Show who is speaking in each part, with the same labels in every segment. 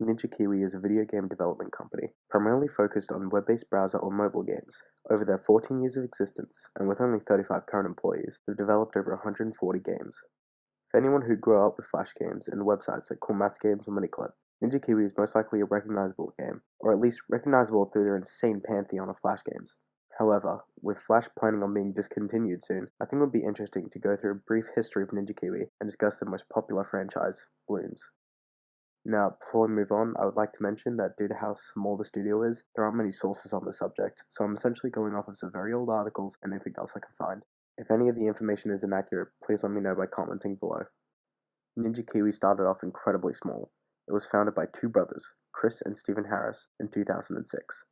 Speaker 1: Ninja Kiwi is a video game development company, primarily focused on web-based browser or mobile games. Over their 14 years of existence, and with only 35 current employees, they've developed over 140 games. For anyone who grew up with Flash games and websites like Cool Maths Games or Miniclip, Ninja Kiwi is most likely a recognizable game, or at least recognizable through their insane pantheon of Flash games. However, with Flash planning on being discontinued soon, I think it would be interesting to go through a brief history of Ninja Kiwi and discuss their most popular franchise, Bloons. Now, before we move on, I would like to mention that due to how small the studio is, there aren't many sources on the subject, so I'm essentially going off of some very old articles and anything else I can find. If any of the information is inaccurate, please let me know by commenting below. Ninja Kiwi started off incredibly small. It was founded by two brothers, Chris and Stephen Harris, in 2006.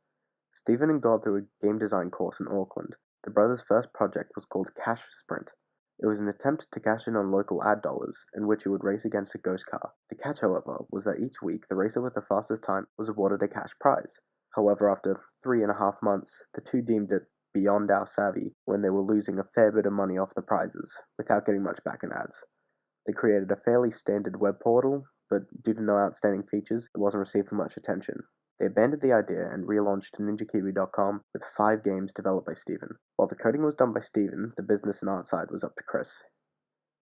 Speaker 1: Stephen had gone through a game design course in Auckland. The brothers' first project was called Cash Sprint. It was an attempt to cash in on local ad dollars, in which it would race against a ghost car. The catch, however, was that each week the racer with the fastest time was awarded a cash prize. However, after 3.5 months, the two deemed it beyond our savvy when they were losing a fair bit of money off the prizes, without getting much back in ads. They created a fairly standard web portal, but due to no outstanding features, it wasn't received much attention. They abandoned the idea and relaunched NinjaKiwi.com with 5 games developed by Stephen. While the coding was done by Stephen, the business and art side was up to Chris.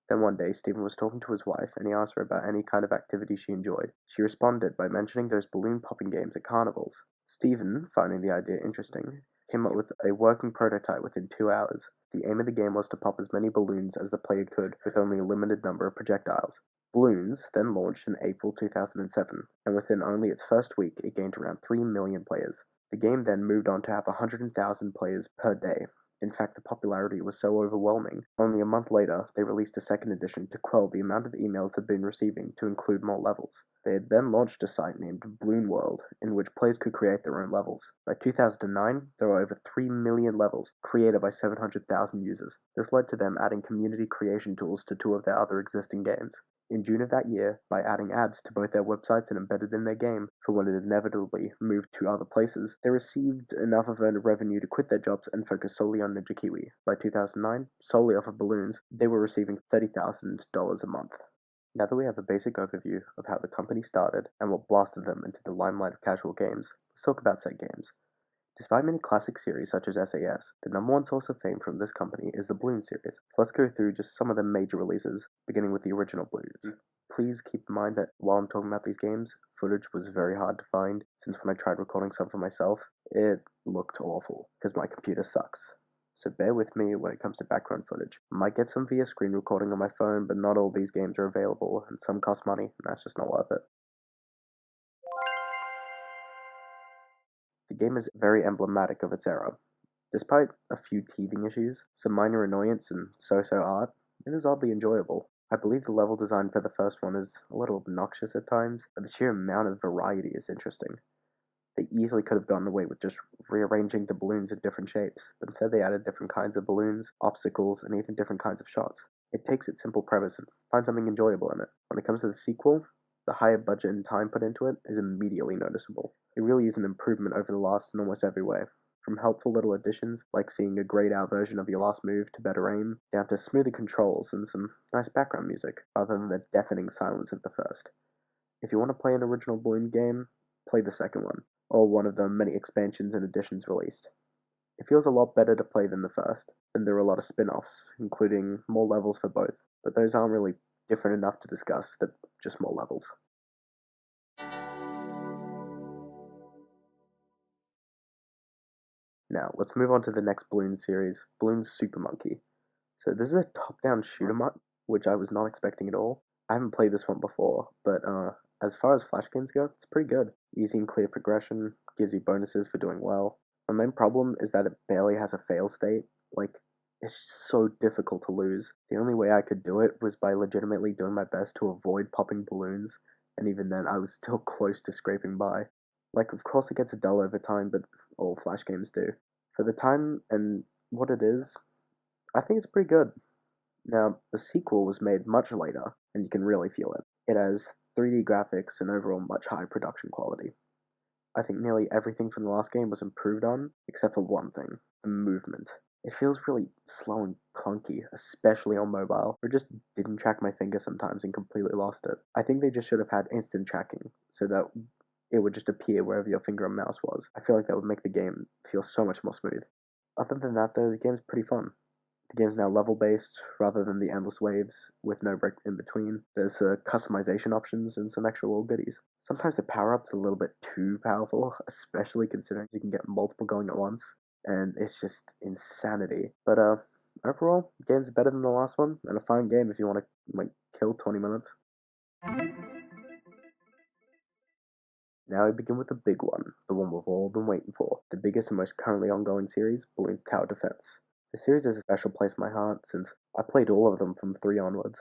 Speaker 1: Then one day, Stephen was talking to his wife and he asked her about any kind of activity she enjoyed. She responded by mentioning those balloon popping games at carnivals. Stephen, finding the idea interesting, came up with a working prototype within 2 hours. The aim of the game was to pop as many balloons as the player could with only a limited number of projectiles. Bloons then launched in April 2007, and within only its first week it gained around 3 million players. The game then moved on to have 100,000 players per day. In fact, the popularity was so overwhelming, only a month later they released a second edition to quell the amount of emails they'd been receiving to include more levels. They had then launched a site named Bloon World, in which players could create their own levels. By 2009, there were over 3 million levels, created by 700,000 users. This led to them adding community creation tools to 2 of their other existing games. In June of that year, by adding ads to both their websites and embedded in their game for when it inevitably moved to other places, they received enough of a revenue to quit their jobs and focus solely on Ninja Kiwi. By 2009, solely off of balloons, they were receiving $30,000 a month. Now that we have a basic overview of how the company started and what blasted them into the limelight of casual games, let's talk about said games. Despite many classic series such as SAS, the number one source of fame from this company is the Bloons series. So let's go through just some of the major releases, beginning with the original Bloons. Please keep in mind that while I'm talking about these games, footage was very hard to find, since when I tried recording some for myself, it looked awful, because my computer sucks. So bear with me when it comes to background footage. I might get some via screen recording on my phone, but not all these games are available, and some cost money, and that's just not worth it. The game is very emblematic of its era. Despite a few teething issues, some minor annoyance, and so-so art, it is oddly enjoyable. I believe the level design for the first one is a little obnoxious at times, but the sheer amount of variety is interesting. They easily could have gotten away with just rearranging the balloons in different shapes, but instead they added different kinds of balloons, obstacles, and even different kinds of shots. It takes its simple premise and finds something enjoyable in it. When it comes to the sequel, the higher budget and time put into it is immediately noticeable. It really is an improvement over the last in almost every way. From helpful little additions, like seeing a grayed out version of your last move to better aim, down to smoother controls and some nice background music, rather than the deafening silence of the first. If you want to play an original Bloons game, play the second one, or one of the many expansions and additions released. It feels a lot better to play than the first, and there are a lot of spin-offs, including more levels for both, but those aren't really different enough to discuss, they're just more levels. Now, let's move on to the next Bloons series, Bloons Super. So this is a top-down shoot-'em up, which I was not expecting at all. I haven't played this one before, but as far as Flash games go, it's pretty good. Easy and clear progression, gives you bonuses for doing well. My main problem is that it barely has a fail state. Like, it's so difficult to lose. The only way I could do it was by legitimately doing my best to avoid popping balloons, and even then I was still close to scraping by. Like, of course it gets dull over time, but all Flash games do. For the time and what it is, I think it's pretty good. Now, the sequel was made much later, and you can really feel it. It has 3D graphics and overall much higher production quality. I think nearly everything from the last game was improved on, except for one thing, the movement. It feels really slow and clunky, especially on mobile. Or just didn't track my finger sometimes and completely lost it. I think they just should have had instant tracking so that it would just appear wherever your finger and mouse was. I feel like that would make the game feel so much more smooth. Other than that, though, the game's pretty fun. The game's now level-based rather than the endless waves with no break in between. There's customization options and some extra little goodies. Sometimes the power-up's a little bit too powerful, especially considering you can get multiple going at once, and it's just insanity. But overall, the game's better than the last one, and a fine game if you want to kill 20 minutes. Now we begin with the big one, the one we've all been waiting for, the biggest and most currently ongoing series, Bloons Tower Defense. The series has a special place in my heart since I played all of them from 3 onwards,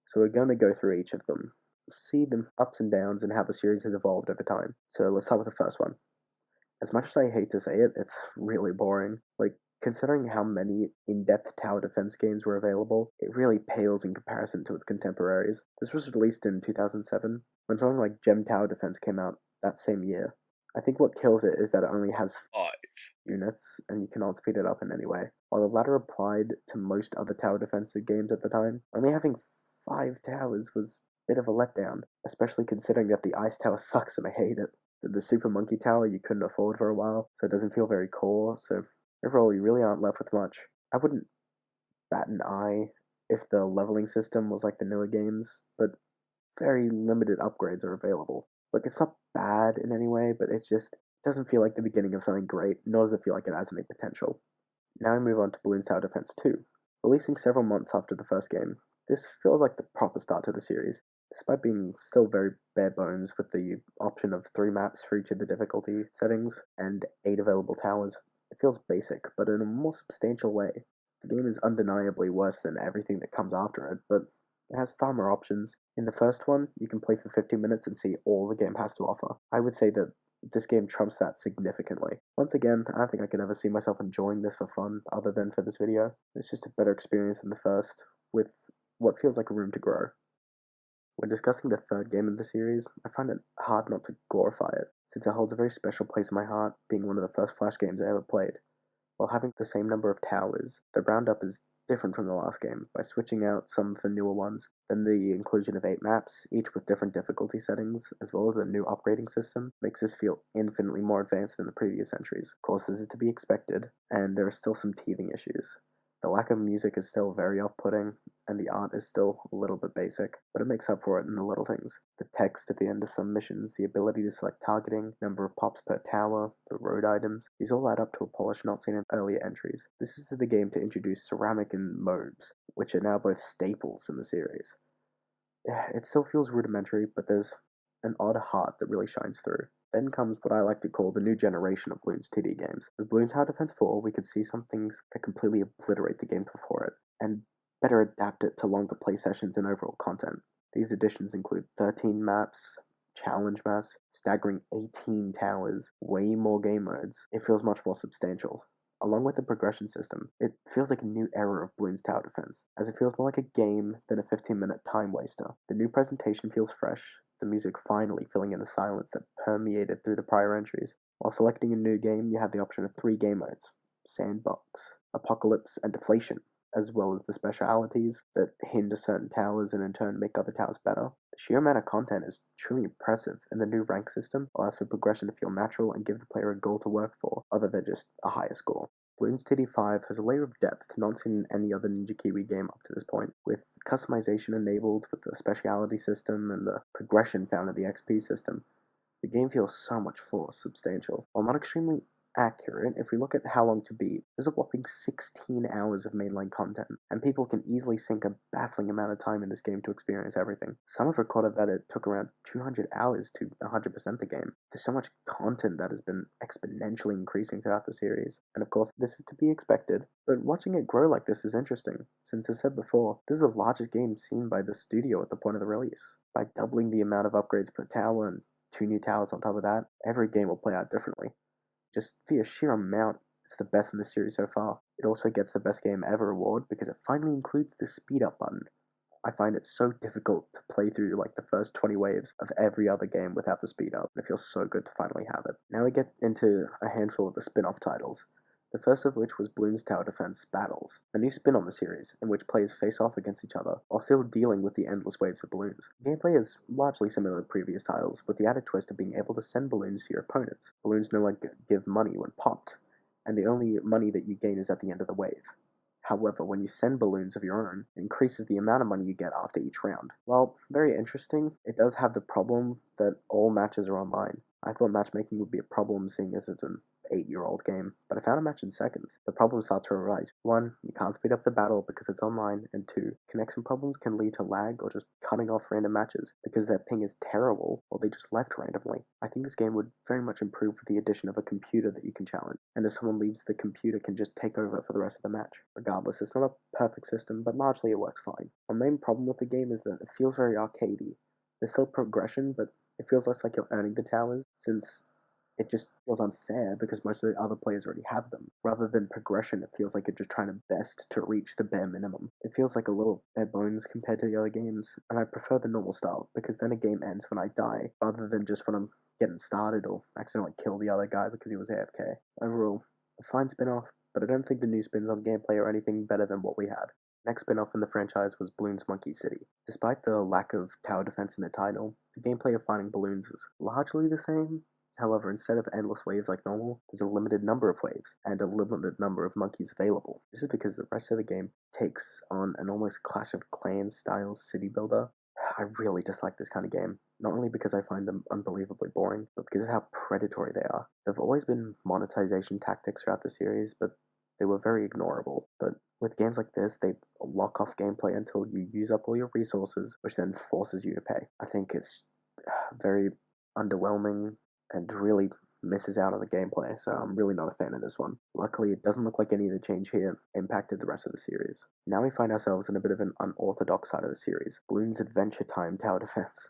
Speaker 1: so we're going to go through each of them, see the ups and downs and how the series has evolved over time. So let's start with the first one. As much as I hate to say it, it's really boring. Considering how many in-depth tower defense games were available, it really pales in comparison to its contemporaries. This was released in 2007, when something like Gem Tower Defense came out that same year. I think what kills it is that it only has 5 units, and you cannot speed it up in any way. While the latter applied to most other tower defensive games at the time, only having 5 towers was a bit of a letdown, especially considering that the Ice Tower sucks and I hate it. The Super Monkey Tower you couldn't afford for a while, so it doesn't feel very core, so overall you really aren't left with much. I wouldn't bat an eye if the leveling system was like the newer games, but very limited upgrades are available. It's not bad in any way, but it just doesn't feel like the beginning of something great, nor does it feel like it has any potential. Now we move on to Bloons Tower Defense 2. Releasing several months after the first game, this feels like the proper start to the series, despite being still very bare bones with the option of 3 maps for each of the difficulty settings and 8 available towers. It feels basic, but in a more substantial way. The game is undeniably worse than everything that comes after it, but it has far more options. In the first one, you can play for 15 minutes and see all the game has to offer. I would say that this game trumps that significantly. Once again, I don't think I could ever see myself enjoying this for fun other than for this video. It's just a better experience than the first, with what feels like a room to grow. When discussing the third game in the series, I find it hard not to glorify it, since it holds a very special place in my heart, being one of the first Flash games I ever played. While having the same number of towers, the roundup is different from the last game by switching out some for newer ones, then the inclusion of 8 maps, each with different difficulty settings, as well as a new upgrading system, makes this feel infinitely more advanced than the previous entries. Of course, this is to be expected, and there are still some teething issues. The lack of music is still very off-putting, and the art is still a little bit basic, but it makes up for it in the little things. The text at the end of some missions, the ability to select targeting, number of pops per tower, the road items, these all add up to a polish not seen in earlier entries. This is the game to introduce ceramic and modes, which are now both staples in the series. It still feels rudimentary, but there's an odd heart that really shines through. Then comes what I like to call the new generation of Bloons 2D games. With Bloons Tower Defense 4, we could see some things that completely obliterate the game before it, and better adapt it to longer play sessions and overall content. These additions include 13 maps, challenge maps, staggering 18 towers, way more game modes. It feels much more substantial. Along with the progression system, it feels like a new era of Bloons Tower Defense, as it feels more like a game than a 15-minute time waster. The new presentation feels fresh, the music finally filling in the silence that permeated through the prior entries. While selecting a new game, you have the option of 3 game modes: Sandbox, Apocalypse, and Deflation, as well as the specialities that hinder certain towers and in turn make other towers better. The sheer amount of content is truly impressive, and the new rank system allows for progression to feel natural and give the player a goal to work for, other than just a higher score. Bloons TD 5 has a layer of depth not seen in any other Ninja Kiwi game up to this point, with customization enabled with the speciality system and the progression found in the XP system. The game feels so much more substantial. While not extremely accurate, if we look at how long to beat, there's a whopping 16 hours of mainline content, and people can easily sink a baffling amount of time in this game to experience everything. Some have recorded that it took around 200 hours to 100% the game. There's so much content that has been exponentially increasing throughout the series, and of course this is to be expected, but watching it grow like this is interesting, since as said before, this is the largest game seen by the studio at the point of the release. By doubling the amount of upgrades per tower and 2 new towers on top of that, every game will play out differently. Just via sheer amount, it's the best in the series so far. It also gets the Best Game Ever award because it finally includes the speed up button. I find it so difficult to play through the first 20 waves of every other game without the speed up. It feels so good to finally have it. Now we get into a handful of the spin-off titles. The first of which was Bloons Tower Defense Battles, a new spin on the series, in which players face off against each other while still dealing with the endless waves of balloons. Gameplay is largely similar to previous titles, with the added twist of being able to send balloons to your opponents. Balloons no longer give money when popped, and the only money that you gain is at the end of the wave. However, when you send balloons of your own, it increases the amount of money you get after each round. While very interesting, it does have the problem that all matches are online. I thought matchmaking would be a problem seeing as it's an 8-year-old game, but I found a match in seconds. The problems start to arise. 1, you can't speed up the battle because it's online, and 2, connection problems can lead to lag or just cutting off random matches because their ping is terrible or they just left randomly. I think this game would very much improve with the addition of a computer that you can challenge, and if someone leaves, the computer can just take over for the rest of the match. Regardless, it's not a perfect system, but largely it works fine. My main problem with the game is that it feels very arcadey. There's still progression, but it feels less like you're earning the towers, since it just feels unfair because most of the other players already have them. Rather than progression, it feels like you're just trying to best to reach the bare minimum. It feels like a little bare bones compared to the other games, and I prefer the normal style, because then a game ends when I die, rather than just when I'm getting started or accidentally kill the other guy because he was AFK. Overall, a fine spin-off, but I don't think the new spins on gameplay are anything better than what we had. Next spin-off in the franchise was Bloons Monkey City. Despite the lack of tower defense in the title, the gameplay of finding balloons is largely the same. However, instead of endless waves like normal, there's a limited number of waves, and a limited number of monkeys available. This is because the rest of the game takes on an almost Clash of Clans style city builder. I really dislike this kind of game, not only because I find them unbelievably boring, but because of how predatory they are. There have always been monetization tactics throughout the series, but they were very ignorable. But with games like this, they lock off gameplay until you use up all your resources, which then forces you to pay. I think it's very underwhelming and really misses out on the gameplay, so I'm really not a fan of this one. Luckily, it doesn't look like any of the change here impacted the rest of the series. Now we find ourselves in a bit of an unorthodox side of the series, Bloons Adventure Time Tower Defense.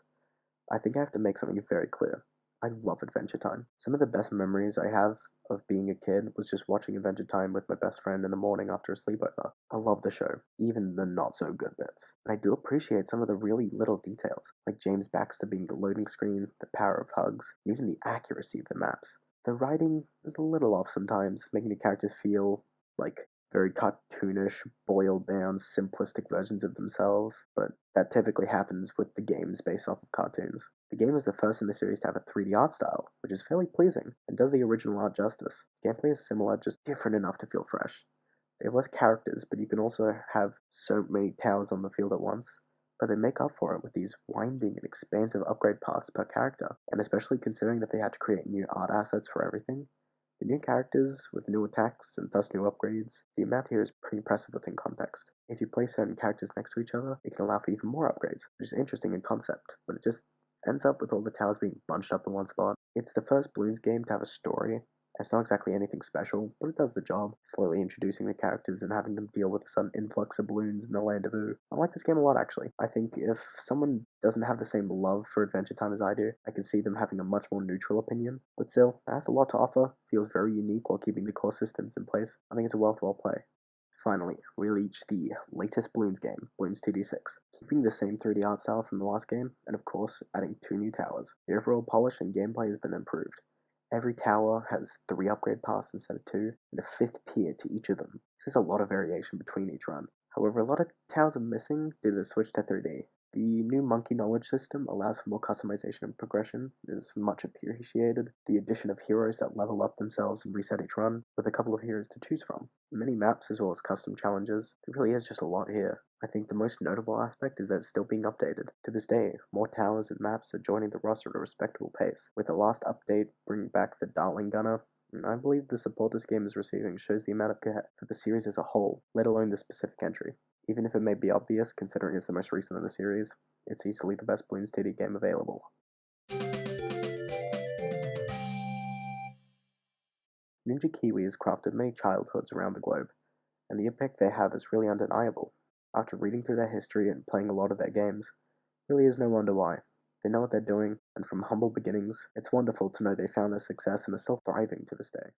Speaker 1: I think I have to make something very clear. I love Adventure Time. Some of the best memories I have of being a kid was just watching Adventure Time with my best friend in the morning after a sleepover. I love the show, even the not so good bits. And I do appreciate some of the really little details, like James Baxter being the loading screen, the power of hugs, and even the accuracy of the maps. The writing is a little off sometimes, making the characters feel like very cartoonish, boiled down, simplistic versions of themselves, but that typically happens with the games based off of cartoons. The game is the first in the series to have a 3D art style, which is fairly pleasing, and does the original art justice. Gameplay is similar, just different enough to feel fresh. They have less characters, but you can also have so many towers on the field at once, but they make up for it with these winding and expansive upgrade paths per character, and especially considering that they had to create new art assets for everything. The new characters with new attacks and thus new upgrades, the amount here is pretty impressive within context. If you place certain characters next to each other, it can allow for even more upgrades, which is interesting in concept, but it just ends up with all the towers being bunched up in one spot. It's the first Bloons game to have a story. It's not exactly anything special, but it does the job, slowly introducing the characters and having them deal with the sudden influx of balloons in the land of Ooh. I like this game a lot, actually. I think if someone doesn't have the same love for Adventure Time as I do, I can see them having a much more neutral opinion. But still, it has a lot to offer, feels very unique while keeping the core systems in place. I think it's a worthwhile play. Finally, we reach the latest Bloons game, Bloons TD6, keeping the same 3D art style from the last game, and of course, adding 2 new towers. The overall polish and gameplay has been improved. Every tower has 3 upgrade paths instead of 2, and a 5th tier to each of them. So there's a lot of variation between each run. However, a lot of towers are missing due to the switch to 3D. The new monkey knowledge system allows for more customization and progression, is much appreciated. The addition of heroes that level up themselves and reset each run, with a couple of heroes to choose from. Many maps as well as custom challenges. There really is just a lot here. I think the most notable aspect is that it's still being updated. To this day, more towers and maps are joining the roster at a respectable pace, with the last update bringing back the Dartling Gunner. I believe the support this game is receiving shows the amount of care for the series as a whole, let alone the specific entry. Even if it may be obvious, considering it's the most recent in the series, it's easily the best Bloons TD game available. Ninja Kiwi has crafted many childhoods around the globe, and the impact they have is really undeniable. After reading through their history and playing a lot of their games, really is no wonder why. They know what they're doing, and from humble beginnings, it's wonderful to know they found their success and are still thriving to this day.